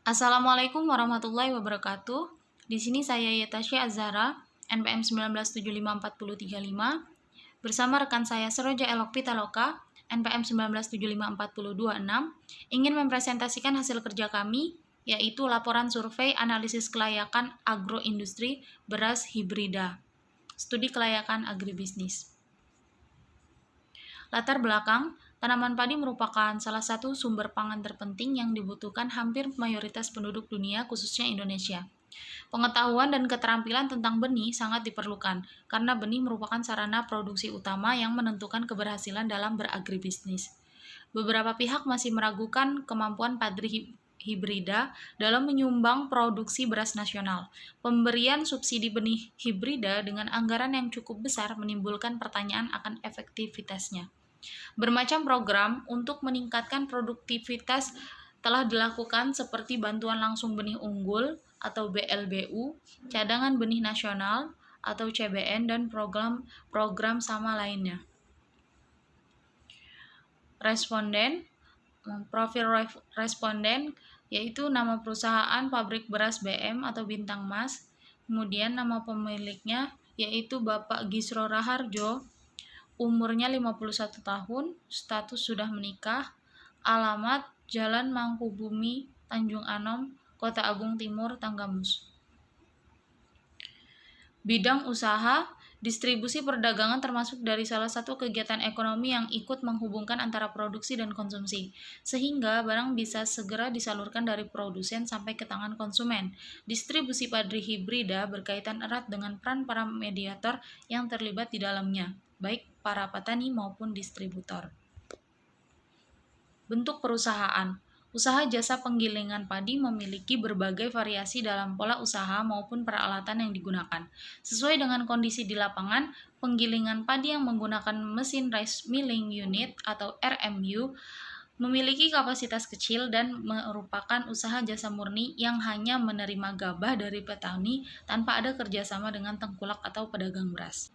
Assalamualaikum warahmatullahi wabarakatuh. Di sini saya Yetasya Azhara, NPM 19754035, bersama rekan saya Seroja Elok Pitaloka, NPM 19754026, ingin mempresentasikan hasil kerja kami, yaitu laporan survei analisis kelayakan agroindustri beras hibrida, studi kelayakan agribisnis. Latar belakang, tanaman padi merupakan salah satu sumber pangan terpenting yang dibutuhkan hampir mayoritas penduduk dunia, khususnya Indonesia. Pengetahuan dan keterampilan tentang benih sangat diperlukan, karena benih merupakan sarana produksi utama yang menentukan keberhasilan dalam beragribisnis. Beberapa pihak masih meragukan kemampuan padi hibrida dalam menyumbang produksi beras nasional. Pemberian subsidi benih hibrida dengan anggaran yang cukup besar menimbulkan pertanyaan akan efektivitasnya. Bermacam program untuk meningkatkan produktivitas telah dilakukan seperti bantuan langsung benih unggul atau BLBU, cadangan benih nasional atau CBN, dan program sama lainnya. Responden, profil responden yaitu nama perusahaan pabrik beras BM atau Bintang Mas, kemudian nama pemiliknya yaitu Bapak Gisro Raharjo, umurnya 51 tahun, status sudah menikah, alamat Jalan Mangkubumi, Tanjung Anom, Kota Agung Timur, Tanggamus. Bidang usaha, distribusi perdagangan termasuk dari salah satu kegiatan ekonomi yang ikut menghubungkan antara produksi dan konsumsi, sehingga barang bisa segera disalurkan dari produsen sampai ke tangan konsumen. Distribusi padi hibrida berkaitan erat dengan peran para mediator yang terlibat di dalamnya, baik para petani maupun distributor. Bentuk perusahaan. Usaha jasa penggilingan padi memiliki berbagai variasi dalam pola usaha maupun peralatan yang digunakan. Sesuai dengan kondisi di lapangan, penggilingan padi yang menggunakan mesin rice milling unit atau RMU memiliki kapasitas kecil dan merupakan usaha jasa murni yang hanya menerima gabah dari petani tanpa ada kerjasama dengan tengkulak atau pedagang beras.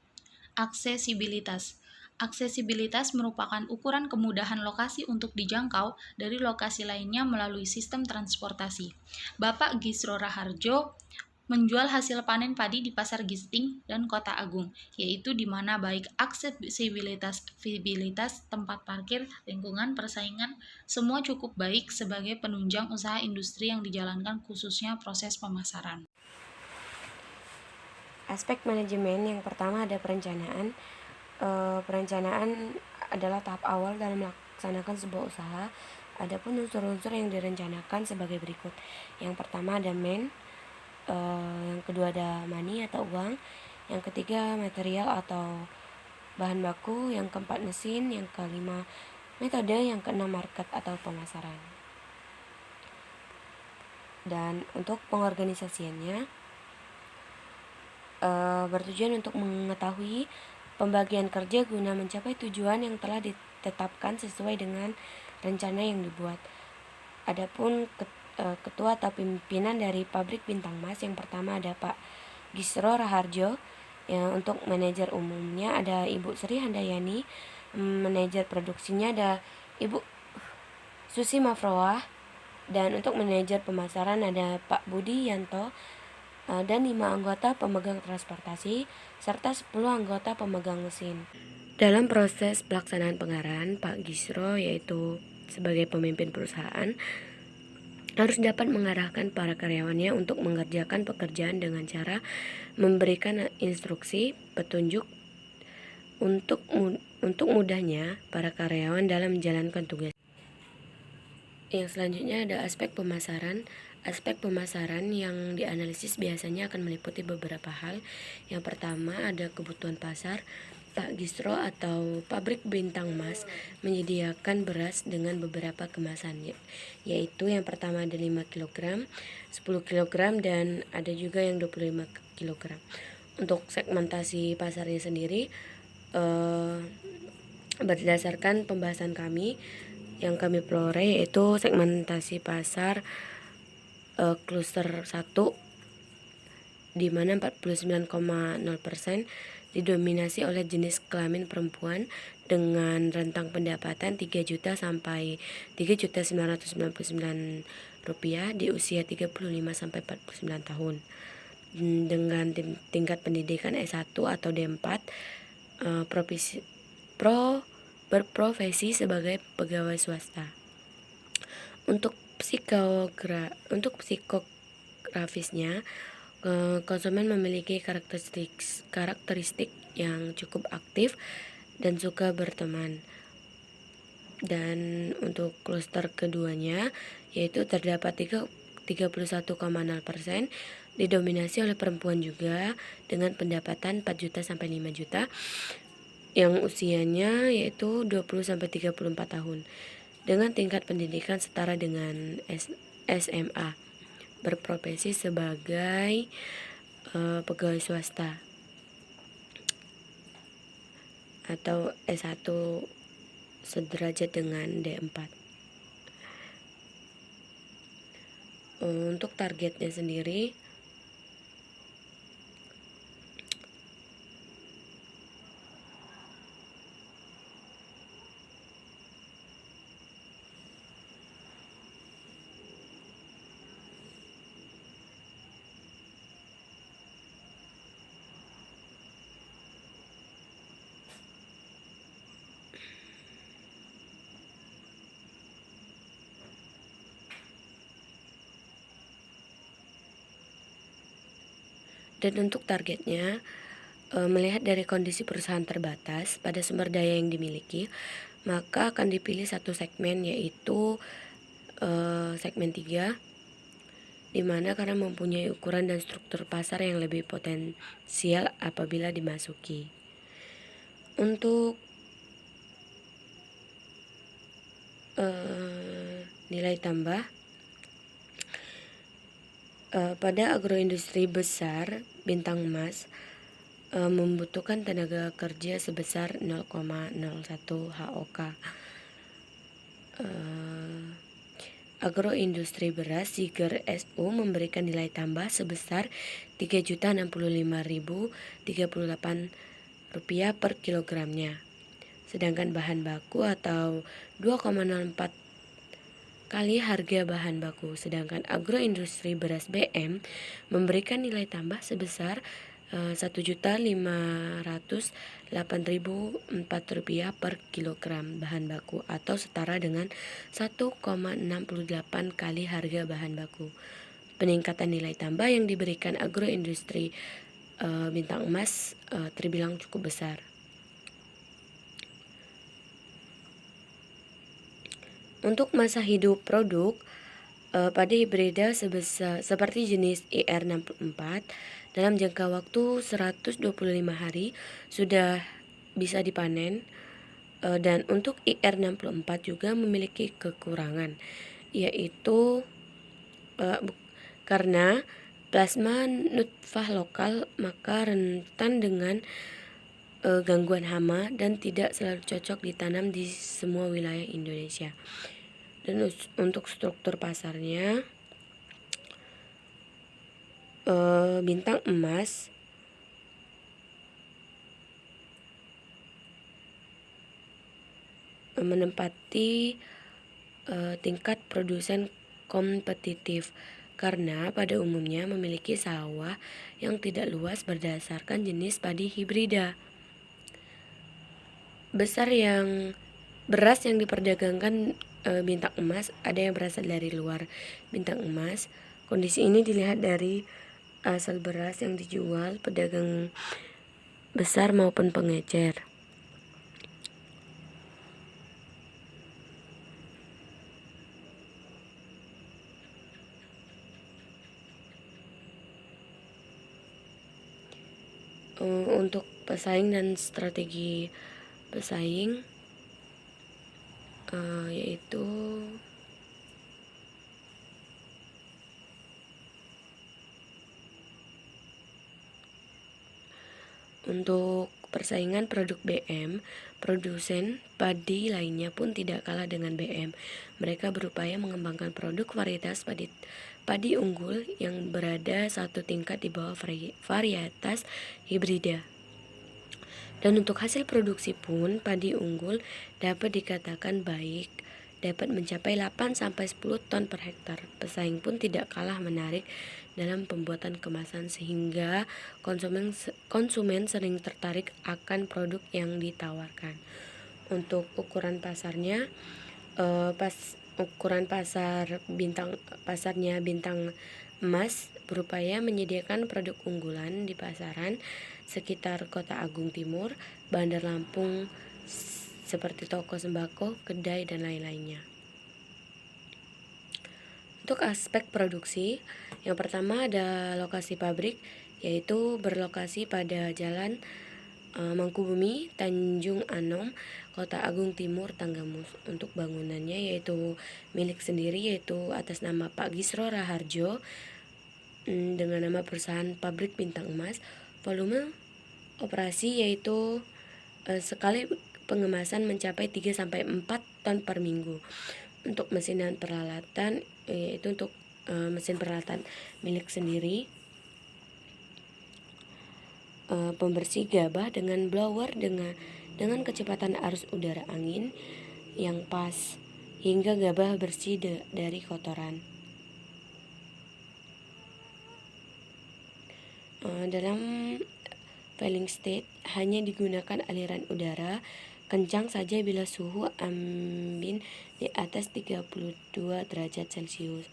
Aksesibilitas. Aksesibilitas merupakan ukuran kemudahan lokasi untuk dijangkau dari lokasi lainnya melalui sistem transportasi. Bapak Gisro Raharjo menjual hasil panen padi di Pasar Gisting dan Kota Agung, yaitu di mana baik aksesibilitas, visibilitas, tempat parkir, lingkungan, persaingan, semua cukup baik sebagai penunjang usaha industri yang dijalankan, khususnya proses pemasaran. Aspek manajemen yang pertama ada perencanaan. Perencanaan adalah tahap awal dalam melaksanakan sebuah usaha. Adapun unsur-unsur yang direncanakan sebagai berikut. Yang pertama ada yang kedua ada money atau uang, yang ketiga material atau bahan baku, yang keempat mesin, yang kelima metode, yang keenam market atau pemasaran. Dan untuk pengorganisasiannya bertujuan untuk mengetahui pembagian kerja guna mencapai tujuan yang telah ditetapkan sesuai dengan rencana yang dibuat. Adapun ketua atau pimpinan dari pabrik Bintang Mas, yang pertama ada Pak Gisro Raharjo. Untuk manajer umumnya ada Ibu Sri Handayani. Manajer produksinya ada Ibu Susi Mafroah. Dan untuk manajer pemasaran ada Pak Budi Yanto, dan 5 anggota pemegang transportasi serta 10 anggota pemegang mesin. Dalam proses pelaksanaan pengarahan, Pak Gisro yaitu sebagai pemimpin perusahaan harus dapat mengarahkan para karyawannya untuk mengerjakan pekerjaan dengan cara memberikan instruksi, petunjuk untuk mudahnya para karyawan dalam menjalankan tugas. Yang selanjutnya ada aspek pemasaran. Aspek pemasaran yang dianalisis biasanya akan meliputi beberapa hal. Yang pertama ada kebutuhan pasar. Pak Gisro atau pabrik Bintang Mas menyediakan beras dengan beberapa kemasan, yaitu yang pertama ada 5 kg, 10 kg, dan ada juga yang 25 kg. Untuk segmentasi pasarnya sendiri, berdasarkan pembahasan kami yang kami peroleh, yaitu segmentasi pasar kluster 1 di mana 49,0% didominasi oleh jenis kelamin perempuan dengan rentang pendapatan 3 juta sampai 3.999.000 rupiah di usia 35-49 tahun. Dengan tingkat pendidikan S1 atau D4, berprofesi sebagai pegawai swasta. Untuk psikografisnya, konsumen memiliki karakteristik yang cukup aktif dan suka berteman. Dan untuk klaster keduanya, yaitu terdapat 31,0%, didominasi oleh perempuan juga dengan pendapatan 4 juta sampai 5 juta, yang usianya yaitu 20 sampai 34 tahun, dengan tingkat pendidikan setara dengan SMA, berprofesi sebagai pegawai swasta atau S1 sederajat dengan D4. Untuk targetnya sendiri, melihat dari kondisi perusahaan terbatas pada sumber daya yang dimiliki, maka akan dipilih satu segmen, yaitu segmen 3, di mana karena mempunyai ukuran dan struktur pasar yang lebih potensial apabila dimasuki. Untuk nilai tambah, pada agroindustri besar bintang emas membutuhkan tenaga kerja sebesar 0,01 HOK. Agroindustri beras Siger SU memberikan nilai tambah sebesar Rp3.065.038 per kilogramnya. Sedangkan bahan baku atau 2,04 kali harga bahan baku. Sedangkan agroindustri beras BM memberikan nilai tambah sebesar Rp1.508.004 per kilogram bahan baku, atau setara dengan 1,68 kali harga bahan baku. Peningkatan nilai tambah yang diberikan agroindustri bintang emas terbilang cukup besar. Untuk masa hidup produk, padi hibrida seperti jenis IR64 dalam jangka waktu 125 hari sudah bisa dipanen, dan untuk IR64 juga memiliki kekurangan, yaitu karena plasma nutfah lokal, maka rentan dengan gangguan hama dan tidak selalu cocok ditanam di semua wilayah Indonesia. Dan untuk struktur pasarnya, bintang emas menempati tingkat produsen kompetitif karena pada umumnya memiliki sawah yang tidak luas berdasarkan jenis padi hibrida. Beras yang diperdagangkan bintang emas ada yang berasal dari luar bintang emas. Kondisi ini dilihat dari asal beras yang dijual pedagang besar maupun pengecer. Untuk pesaing dan strategi pesaing, yaitu untuk persaingan produk BM, produsen padi lainnya pun tidak kalah dengan BM. Mereka berupaya mengembangkan produk varietas padi unggul yang berada satu tingkat di bawah varietas hibrida. Dan untuk hasil produksi pun, padi unggul dapat dikatakan baik dapat mencapai 8-10 ton per hektar. Pesaing pun tidak kalah menarik dalam pembuatan kemasan sehingga konsumen sering tertarik akan produk yang ditawarkan. Untuk ukuran pasarnya, ukuran pasarnya Bintang Emas berupaya menyediakan produk unggulan di pasaran sekitar Kota Agung Timur, Bandar Lampung, seperti toko sembako, kedai, dan lain-lainnya. Untuk aspek produksi, yang pertama ada lokasi pabrik, yaitu berlokasi pada Jalan Mangkubumi, Tanjung Anom, Kota Agung Timur, Tanggamus. Untuk bangunannya yaitu milik sendiri, yaitu atas nama Pak Gisro Raharjo dengan nama perusahaan Pabrik Bintang Emas. Volume operasi yaitu sekali pengemasan mencapai 3-4 ton per minggu. Untuk mesin dan peralatan, yaitu untuk mesin peralatan milik sendiri, pembersih gabah dengan blower dengan kecepatan arus udara angin yang pas hingga gabah bersih dari kotoran. Dalam filling state hanya digunakan aliran udara kencang saja bila suhu ambien di atas 32 derajat Celcius.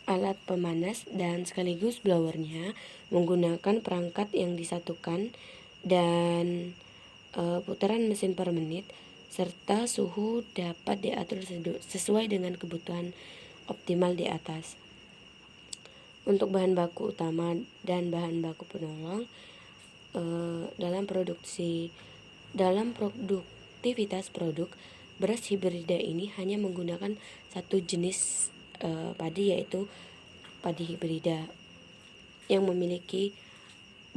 Alat pemanas dan sekaligus blowernya menggunakan perangkat yang disatukan dan putaran mesin per menit, serta suhu dapat diatur sesuai dengan kebutuhan optimal di atas. Untuk bahan baku utama dan bahan baku penolong dalam produktivitas produk, beras hibrida ini hanya menggunakan satu jenis padi, yaitu padi hibrida yang memiliki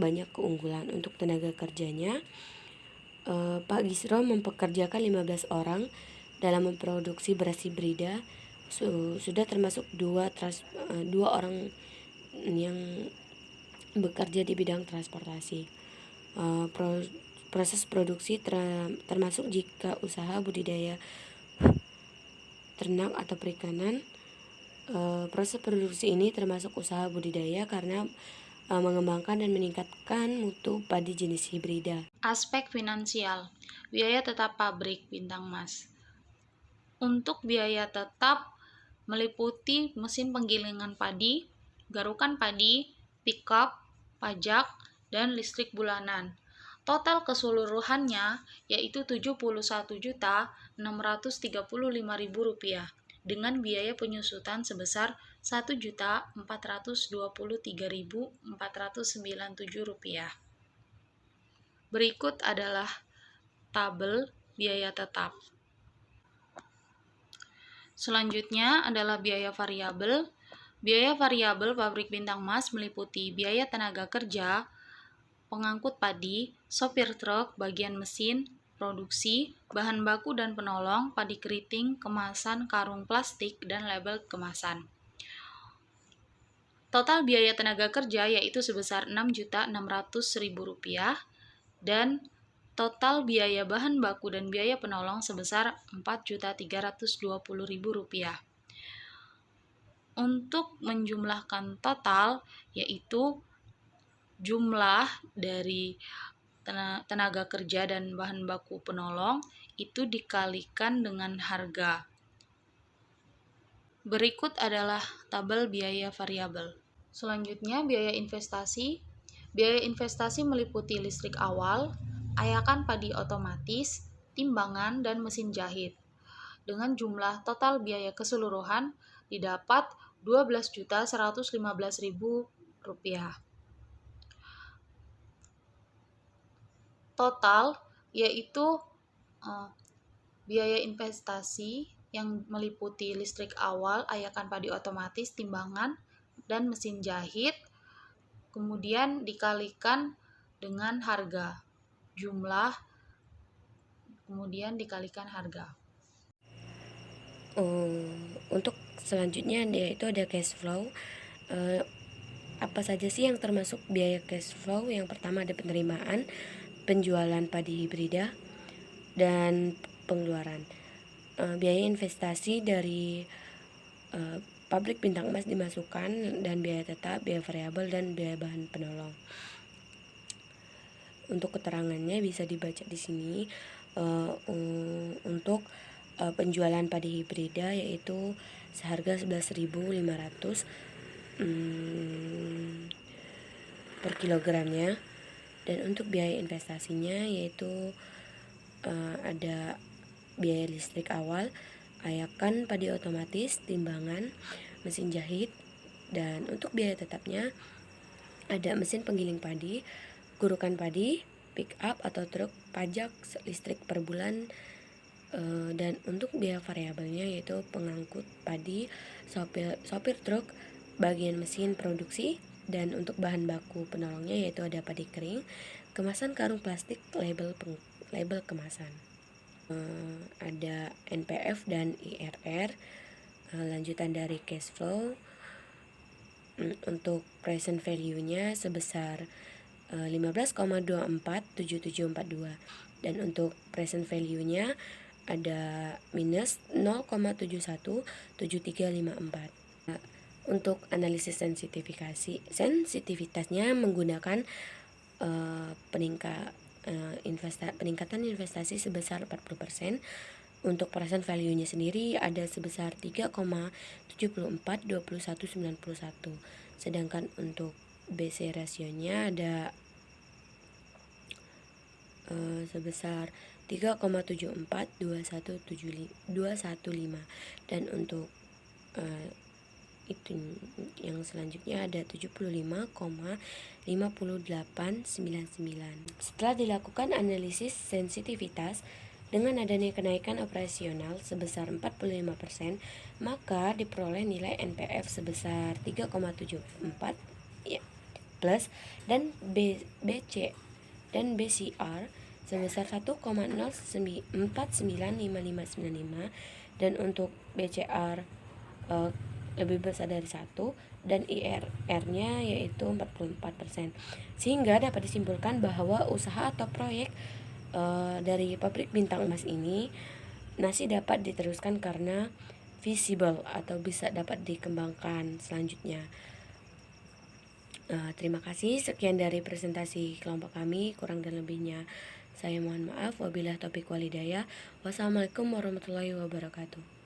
banyak keunggulan. Untuk tenaga kerjanya, Pak Gisro mempekerjakan 15 orang dalam memproduksi beras hibrida. Sudah termasuk dua orang yang bekerja di bidang transportasi. Proses produksi termasuk jika usaha budidaya ternak atau perikanan. Proses produksi ini termasuk usaha budidaya karena mengembangkan dan meningkatkan mutu padi jenis hibrida. Aspek finansial, biaya tetap pabrik Bintang Emas. Untuk biaya tetap meliputi mesin penggilingan padi, garukan padi, pickup, pajak, dan listrik bulanan. Total keseluruhannya yaitu Rp71.635.000 dengan biaya penyusutan sebesar Rp1.423.497. Berikut adalah tabel biaya tetap. Selanjutnya adalah biaya variabel. Biaya variabel pabrik Bintang Emas meliputi biaya tenaga kerja, pengangkut padi, sopir truk, bagian mesin, produksi, bahan baku dan penolong, padi keriting, kemasan, karung plastik, dan label kemasan. Total biaya tenaga kerja yaitu sebesar Rp6.600.000 dan total biaya bahan baku dan biaya penolong sebesar Rp4.320.000. Untuk menjumlahkan total, yaitu jumlah dari tenaga kerja dan bahan baku penolong itu dikalikan dengan harga. Berikut adalah tabel biaya variabel. Selanjutnya, biaya investasi. Biaya investasi meliputi listrik awal, ayakan padi otomatis, timbangan, dan mesin jahit. Dengan jumlah total biaya keseluruhan didapat Rp12.115.000. Total yaitu biaya investasi yang meliputi listrik awal, ayakan padi otomatis, timbangan, dan mesin jahit, kemudian dikalikan dengan harga. Jumlah kemudian dikalikan harga. Untuk selanjutnya yaitu ada cash flow. Apa saja sih yang termasuk biaya cash flow? Yang pertama ada penerimaan penjualan padi hibrida dan pengeluaran. Biaya investasi dari pabrik bintang emas dimasukkan, dan biaya tetap, biaya variabel, dan biaya bahan penolong. Untuk keterangannya bisa dibaca di sini. Untuk penjualan padi hibrida yaitu seharga 11.500 per kilogramnya, dan untuk biaya investasinya yaitu ada biaya listrik awal, ayakan padi otomatis, timbangan, mesin jahit, dan untuk biaya tetapnya ada mesin penggiling padi, gurukan padi, pick up atau truk, pajak listrik per bulan, dan untuk biaya variabelnya yaitu pengangkut padi, sopir truk, bagian mesin produksi, dan untuk bahan baku penolongnya yaitu ada padi kering, kemasan karung plastik, label kemasan. Ada NPF dan IRR, lanjutan dari cash flow. Untuk present value-nya sebesar 15,247742, dan untuk present value-nya ada minus 0,717354. Untuk analisis sensitivitasnya menggunakan peningkatan investasi sebesar 40%. Untuk present value-nya sendiri ada sebesar 3,742191. Sedangkan untuk BC rasionya ada sebesar 3,742115, dan untuk itu yang selanjutnya ada 75,5899. Setelah dilakukan analisis sensitivitas dengan adanya kenaikan operasional sebesar 45%, maka diperoleh nilai NPF sebesar 3,74 ya, plus, dan BC dan BCR sebesar 1,04955595, dan untuk BCR lebih besar dari 1, dan IRR-nya yaitu 44%. Sehingga dapat disimpulkan bahwa usaha atau proyek dari pabrik bintang emas ini masih dapat diteruskan karena visible atau bisa dapat dikembangkan selanjutnya. Terima kasih, sekian dari presentasi kelompok kami. Kurang dan lebihnya saya mohon maaf. Wabillahi taufiq walhidayah. Wassalamualaikum warahmatullahi wabarakatuh.